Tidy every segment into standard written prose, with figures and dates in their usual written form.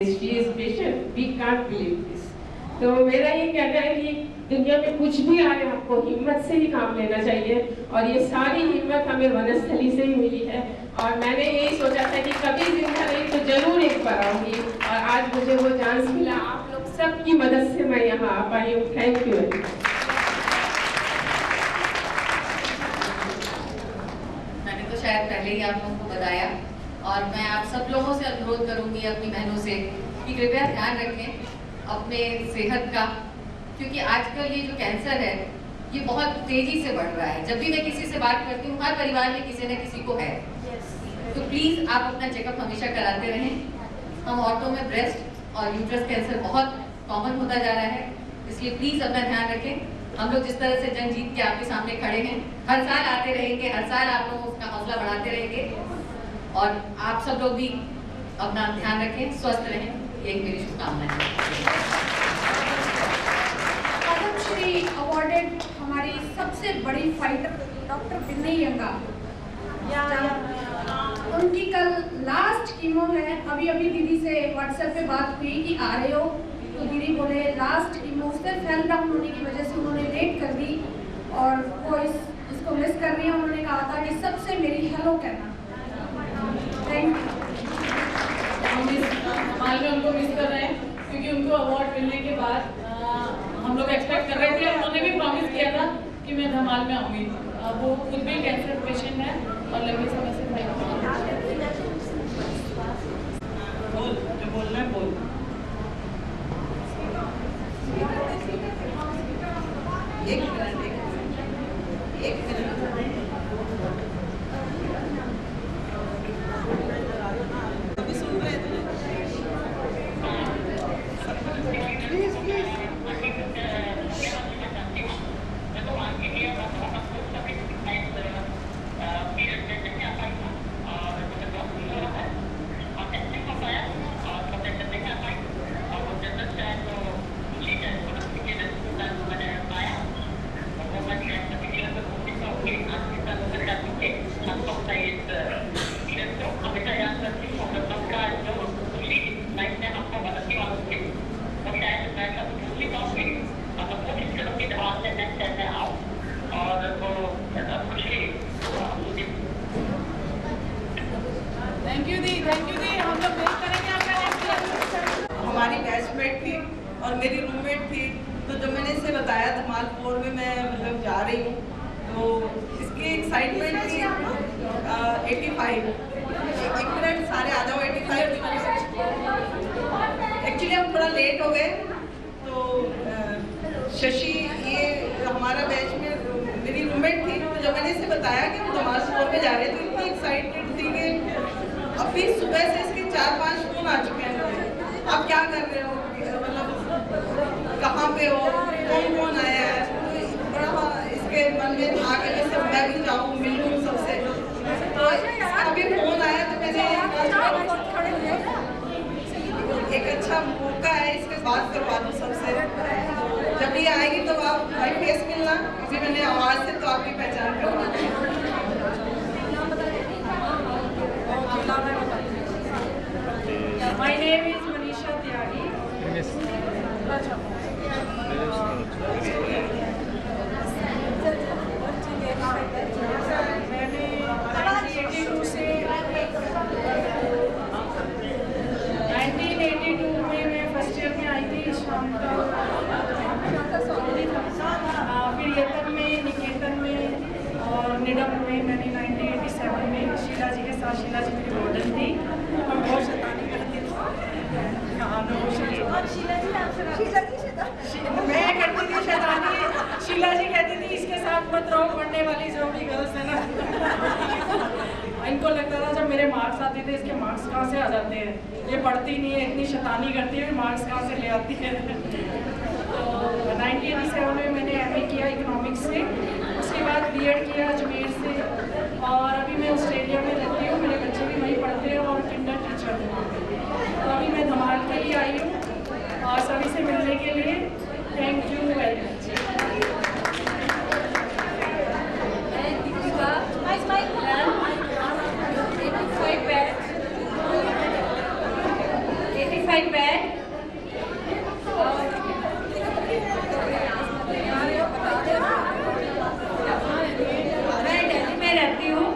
She is patient. We can't believe this. तो मेरा ये कहना है कि दुनिया में कुछ भी आए आपको हिम्मत से ही काम लेना चाहिए और ये सारी हिम्मत हमें वनस्थली से ही मिली है और मैंने यही सोचा था कि कभी जिंदा रही तो जरूर एक बार आऊंगी और आज मुझे वो चांस मिला। आप लोग सबकी मदद से मैं यहाँ आ पाई हूँ। Thank you. मैंने तो शायद पहले ही आप लोगों को बताया और मैं आप सब लोगों से अनुरोध करूंगी अपनी बहनों से कि कृपया ध्यान रखें अपने सेहत का, क्योंकि आजकल ये जो कैंसर है ये बहुत तेजी से बढ़ रहा है। जब भी मैं किसी से बात करती हूँ हर परिवार में किसी न किसी को है, तो प्लीज़ आप अपना चेकअप हमेशा कराते रहें। हम औरतों में ब्रेस्ट और यूट्रस कैंसर बहुत कॉमन होता जा रहा है, इसलिए प्लीज़ अपना ध्यान रखें। हम लोग जिस तरह से जंग जीत के आपके सामने खड़े हैं, हर साल आते रहेंगे, हर साल आप लोग उसका हौसला बढ़ाते रहेंगे और आप सब लोग भी अपना ध्यान रखें, स्वस्थ रहें, ये एक मेरी शुभकामनाएं है। पद्मश्री अवार्डेड हमारी सबसे बड़ी फाइटर डॉक्टर बिन्नी यंगा, उनकी कल लास्ट कीमो है। अभी दीदी से व्हाट्सएप पे बात हुई कि आ रहे हो, तो दीदी बोले लास्ट कीमो से फेल डाउन होने की वजह से उन्होंने लेट कर दी और वो इसको मिस कर रही है। उन्होंने कहा था कि सबसे मेरी हेलो कहना। Thank you. धमाल में उनको मिस कर रहे हैं क्योंकि उनको अवार्ड मिलने के बाद हम लोग एक्सपेक्ट कर रहे थे, उन्होंने भी प्रॉमिस किया था कि मैं धमाल में आऊँगी। वो खुद भी कैंसर पेशेंट है और लंबे समय से बोल जो बोलना है बोल। एक मिनट अभी सुन रहे थे। थैंक यू दी, हम लोग वेट करेंगे आपका। हमारी बैचमेट थी और मेरी रूममेट थी, तो जब मैंने इसे बताया धमाल 4 में मैं मतलब जा रही हूँ, तो इसकी एक्साइटमेंट थी 85। एक मिनट सारे आ जाओ। 85 एक्चुअली हम थोड़ा लेट हो गए, तो शशि ये हमारा बैच में मेरी रूममेट थी, तो जब मैंने इसे बताया कि हम धमाल 4 में जा रहे हैं तो इतनी एक्साइटेड थी कि अभी सुबह से इसके 4-5 फोन आ चुके हैं मुझे। आप क्या कर रहे हो, मतलब कहाँ पे हो, कौन आया है। तो बड़ा इसके मन में था कि जैसे मैं भी जाऊँ मिलूँ सबसे। तो अभी फोन आया तो मैंने एक अच्छा मौका है, इसके बात करवा दूँ सबसे। जब ये आएगी तो आप भाई फेस मिलना, क्योंकि मैंने आवाज़ से तो आपकी पहचान करवा दी। My name is Manisha Tyagi. मैंने 1982 से 1982 में मैं फर्स्ट ईयर में आई थी शाम का, फिर येतन में, निकेतन में और निडम में मैंने 1987 में शीला जी के साथ, शीला जी मेरी वार्डन थी और बहुत शैतानी करती थी। मैं करती थी शैतानी, शीला जी कहती थी इसके साथ मत रहो, पढ़ने वाली जो भी गर्ल्स है ना। इनको लगता था जब मेरे मार्क्स आते थे इसके मार्क्स कहाँ से आ जाते हैं, ये पढ़ती नहीं है, इतनी शैतानी करती है, मार्क्स कहाँ से ले आती है। तो 1987 में मैंने MA किया इकोनॉमिक्स से, उसके बाद BEd किया अजमेर से और अभी मैं ऑस्ट्रेलिया में रहती हूँ। मेरे बच्चे भी वहीं पढ़ते हैं और किंडर टीचर हूँ। तो अभी मैं धमाल के लिए आई हूँ और सभी से मिलने के लिए। Thank you very much. Bag. मैं दिल्ली में रहती हूँ।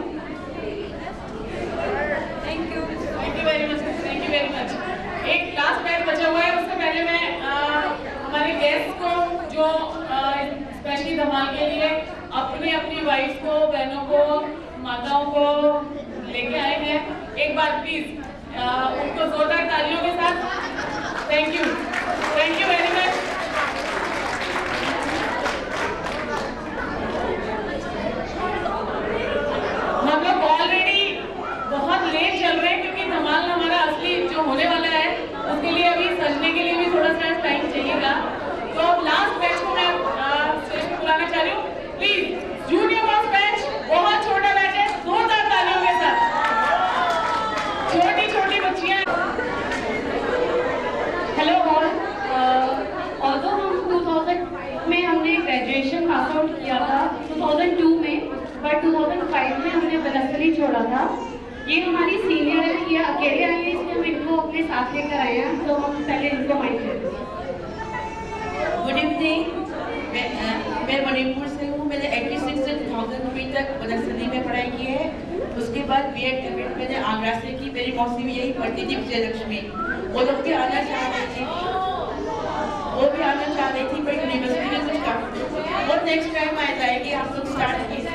Thank you very much, thank you very much. एक लास्ट बैच बचा हुआ है, उससे पहले मैं हमारे गेस्ट को जो स्पेशली धमाल के लिए अपनी अपनी वाइफ को, बहनों को, माताओं को लेके आए हैं, एक बार प्लीज उनको जोरदार तालियों के साथ थैंक यू वेरी मच। हम लोग ऑलरेडी बहुत लेट चल रहे हैं क्योंकि धमाल हमारा असली जो होने वाला है उसके लिए अभी सजने के लिए भी थोड़ा सा टाइम चाहिएगा। तो लास्ट बैच को मैं स्टेज पे बुलाना चाह रही हूँ, प्लीज जूनियर बॉक्स बैच, बहुत छोटा बैच है, जोरदार तालियों के साथ। छोटी छोटी बच्चियां। Hello all. ऑल्दो हम 2000 में हमने ग्रेजुएशन पास आउट किया था 2002 में, बट 2005 में हमने बनस्थली छोड़ा था। ये हमारी सीनियर है, ये अकेले आई है, इसलिए हम इनको अपने साथ लेकर आए हैं, तो हम पहले इनको माइक देते हैं। गुड इवनिंग, मैं मणिपुर से हूँ। मैंने 86 से 2003 तक बनस्थली में पढ़ाई की है। उसके बाद B.Ed M.Ed मैंने आगरा से की। मेरी मौसी भी यही पढ़ती थी, विजयलक्ष्मी। वो लोग भी आना चाह रही थी, पर यूनिवर्सिटी में कुछ काम। वो नेक्स्ट टाइम आ जाएगी, आप लोग स्टार्ट कीजिए।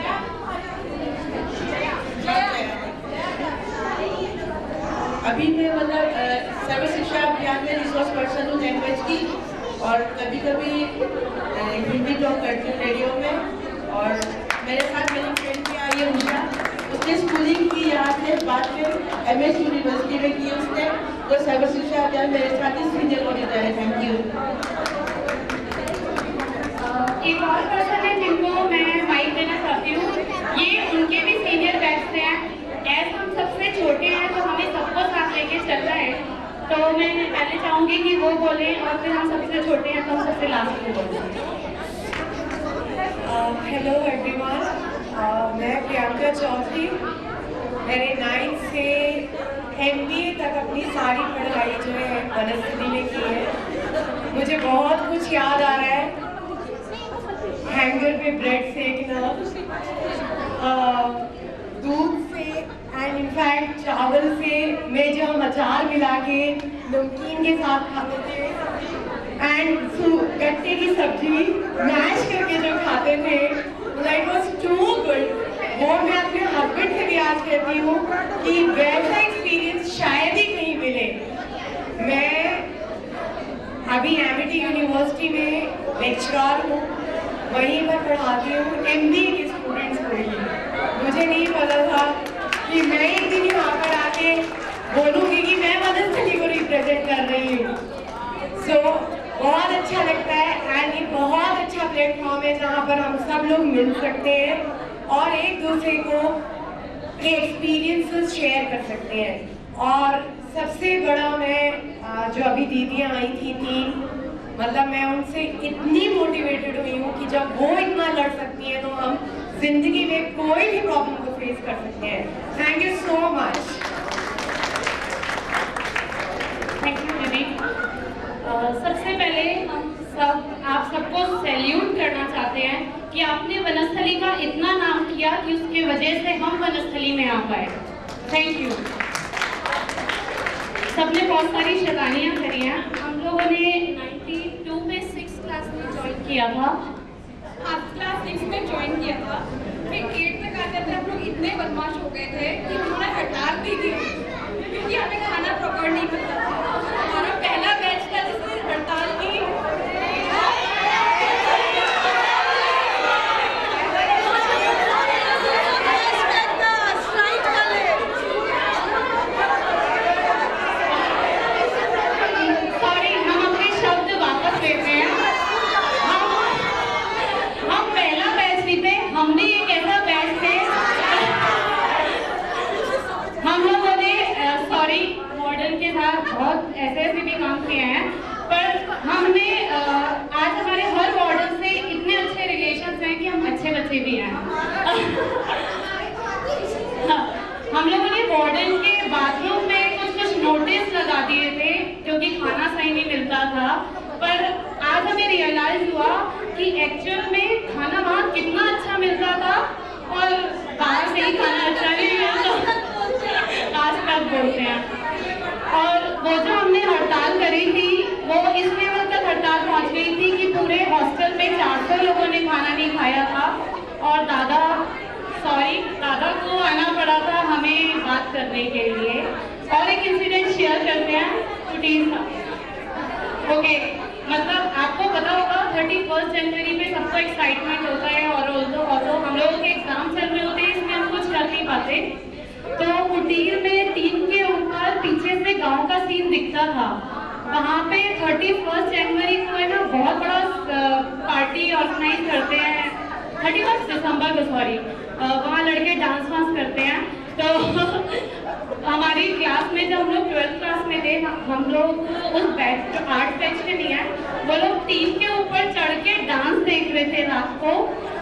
अभी मैं सर्व शिक्षा अभियान में रिसोर्स पर्सन हूँ लैंग्वेज की, और कभी कभी हिंदी टॉक करती हूँ रेडियो में। और मेरे साथ मेरी फ्रेंड भी आई है उषा, उसने स्कूलिंग की यहाँ से, बाद में MS यूनिवर्सिटी में की उसने। तो सर्व शिक्षा अभियान मेरे साथ ही सीनियर ऑडिटर है। Thank you. एक और पर्सन है जिनको मैं माइक देना चाहती हूँ, ये उनके भी सीनियर बैच से हैं। एज हम सबसे छोटे हैं तो हमें सबको साथ लेके चलना है, तो मैं पहले चाहूँगी कि वो बोलें, और फिर हम सबसे छोटे हैं तो हम सबसे लास्ट में बोलेंगे। हेलो एवरीवन, मैं प्रियंका चौधरी। मैंने 9th से MBA तक अपनी सारी पढ़ाई जो है बनस्थली में की है। मुझे बहुत कुछ याद आ रहा है, हैंगर पे ब्रेड सेकना, दूध से, एंड इनफैक्ट चावल से में जो हम अचार मिला के नमकीन के साथ खाते थे, एंड गट्टे की सब्जी मैश करके जो खाते थे, दैट वाज टू गुड। वो मैं अपने हस्बैंड से भी आज कहती हूँ कि वैसा एक्सपीरियंस शायद ही कहीं मिले। मैं अभी MIT यूनिवर्सिटी में लेक्चरर हूँ, वहीं पर पढ़ाती हूँ MBA के स्टूडेंट्स को ही। मुझे नहीं पता था कि मैं एक दिन यहाँ पर आके बोलूँगी कि मैं बनस्थली को रिप्रेजेंट कर रही हूँ। सो बहुत अच्छा लगता है, एंड ये बहुत अच्छा प्लेटफॉर्म है जहाँ पर हम सब लोग मिल सकते हैं और एक दूसरे को के एक्सपीरियंसेस शेयर कर सकते हैं। और सबसे बड़ा मैं जो अभी दीदियाँ आई थी 3, मतलब मैं उनसे इतनी मोटिवेटेड हुई हूँ कि जब वो इतना लड़ सकती हैं तो हम जिंदगी में कोई भी प्रॉब्लम को फेस कर सकते हैं। Thank you so much. Thank you दीदी। सबसे पहले हम सब आप सबको सैल्यूट करना चाहते हैं कि आपने बनस्थली का इतना नाम किया कि उसके वजह से हम बनस्थली में आ पाए। Thank you. सबने बहुत सारी शैतानियाँ करी हैं। हम लोगों ने 92 में 6th क्लास में ज्वाइन किया था, क्लास 6 में ज्वाइन किया था। फिर 8 तक आते थे हम लोग इतने बदमाश हो गए थे कि हमारा हड़ताल भी दी क्योंकि हमें खाना प्रॉपर नहीं मिलता था। हमारा पहला बैच था जिसने हड़ताल की। सॉरी, हम अपने शब्द वापस लेते हैं। हम पहला बैच भी थे, हम भी एक ऐसा बैच थे। हम लोगों ने सॉरी मॉडर्न के साथ बहुत ऐसे भी काम किए हैं, पर हमने आज हमारे हर मॉडर्न से इतने अच्छे रिलेशंस हैं कि हम अच्छे बच्चे भी हैं। हम लोगों ने मॉडर्न के बाथरूम में कुछ नोटिस लगा दिए थे क्योंकि खाना सही नहीं मिलता था, पर आज हमें रियलाइज हुआ कि एक्चुअल में खाना वहाँ कितना अच्छा मिलता था और बाहर से ही खाना अच्छा नहीं मिलता, आज तक बोलते हैं। और वो जो हमने हड़ताल करी थी वो इस लेवल तक हड़ताल पहुँच गई थी कि पूरे हॉस्टल में 400 लोगों ने खाना नहीं खाया था और दादा को आना पड़ा था हमें बात करने के लिए। और एक इंसिडेंट शेयर करते हैं कुटीर का। ओके, मतलब आपको पता होगा 31 जनवरी पे सबको एक्साइटमेंट होता है और ऑल्दो हम लोगों के एग्जाम चल रहे होते हैं, इसमें हम कुछ कर नहीं पाते। तो कुटीर में टीम के ऊपर पीछे से गांव का सीन दिखता था। वहाँ पे 31 जनवरी को है ना बहुत बड़ा पार्टी ऑर्गेनाइज करते हैं, 31 दिसंबर को सॉरी, वहाँ लड़के डांस वांस करते हैं। तो हमारी क्लास में जब हम लोग 12th क्लास में थे, हम लोग उस बैच जो 8 बैच के नहीं है, वो लोग टीम के ऊपर चढ़ के डांस देख रहे थे रात को।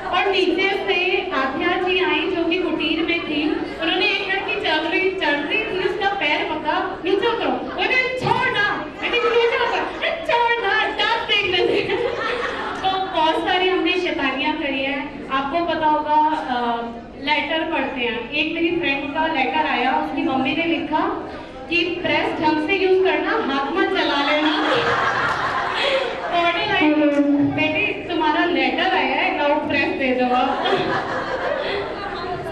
और नीचे से आध्या जी आई जो कि कुटीर में थी, उन्होंने एक लड़की चढ़ रही थी, उसका पैर पकड़ा, नीचे उतरो, बोले छोड़ना, छोड़ना, डांस देख रहे थे। तो बहुत सारी हमने शैतानियाँ करी है। आपको पता होगा लेटर पढ़ते हैं, एक मेरी फ्रेंड का लेटर आया, उसकी मम्मी ने लिखा कि प्रेस ढंग से यूज करना, हाथ मत चला लेना। बेटी तुम्हारा लेटर आया है, लाओ प्रेस दे दो।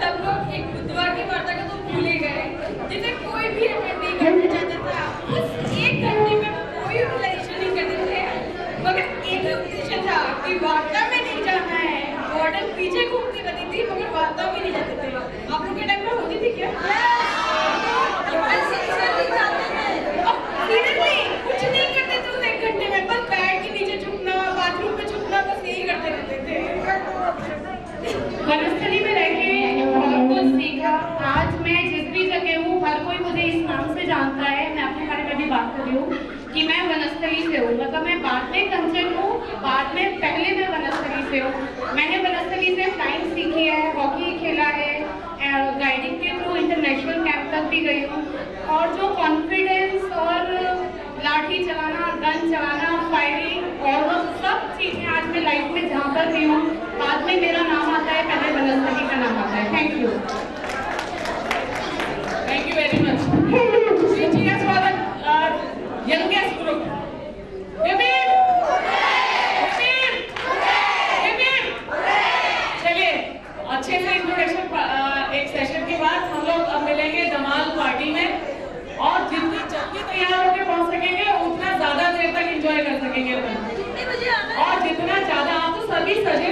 सब लोग एक बुधवार की वार्ता का तो भूल ही गए, जिसे कोई भी अटेंड नहीं करना चाहता था। उस 1 घंटे में कोई यूटिलाइजेशन नहीं करते थे, मगर एक ही उद्देश्य था कि वार्ता में नहीं जाना है। वार्डन पीछे घूमती रहती थी मगर वार्ता में नहीं जाते थे। आप लोग के टाइम में होती थी क्या? सीरियसली कुछ नहीं करते थे उस 1 घंटे में, बस बेड के नीचे झुकना, बाथरूम में झुकना, बस यही करते रहते थे। वनस्थली में रह के बहुत कुछ सीखा। आज मैं जिस भी जगह हूँ, हर कोई मुझे इस नाम से जानता है। मैं अपने बारे में भी बात कर रही हूँ कि मैं वनस्थली से हूँ, मतलब मैं बाद में कंचन हूँ, बाद में पहले मैं वनस्थली से हूँ। मैंने वनस्थली से फ्लाइंग सीखी है, हॉकी खेला है, गाइडिंग के थ्रू इंटरनेशनल कैंप तक भी गई हूँ। और जो कॉन्फिडेंस और लाठी चलाना, गन चलाना, फायरिंग और वो सब चीज़ें आज मैं लाइफ में जहाँ पर भी हूँ, बाद में मेरा नाम आता है, पहले वनस्थली का नाम आता है। Thank you very much. Youngest group चलिए, अच्छे से इंट्रोडक्शन एक सेशन के बाद हम लोग अब मिलेंगे धमाल पार्टी में, और जितनी जल्दी तैयार होकर पहुंच सकेंगे उतना ज्यादा देर तक एंजॉय कर सकेंगे। और जितना ज्यादा आप तो सभी सजे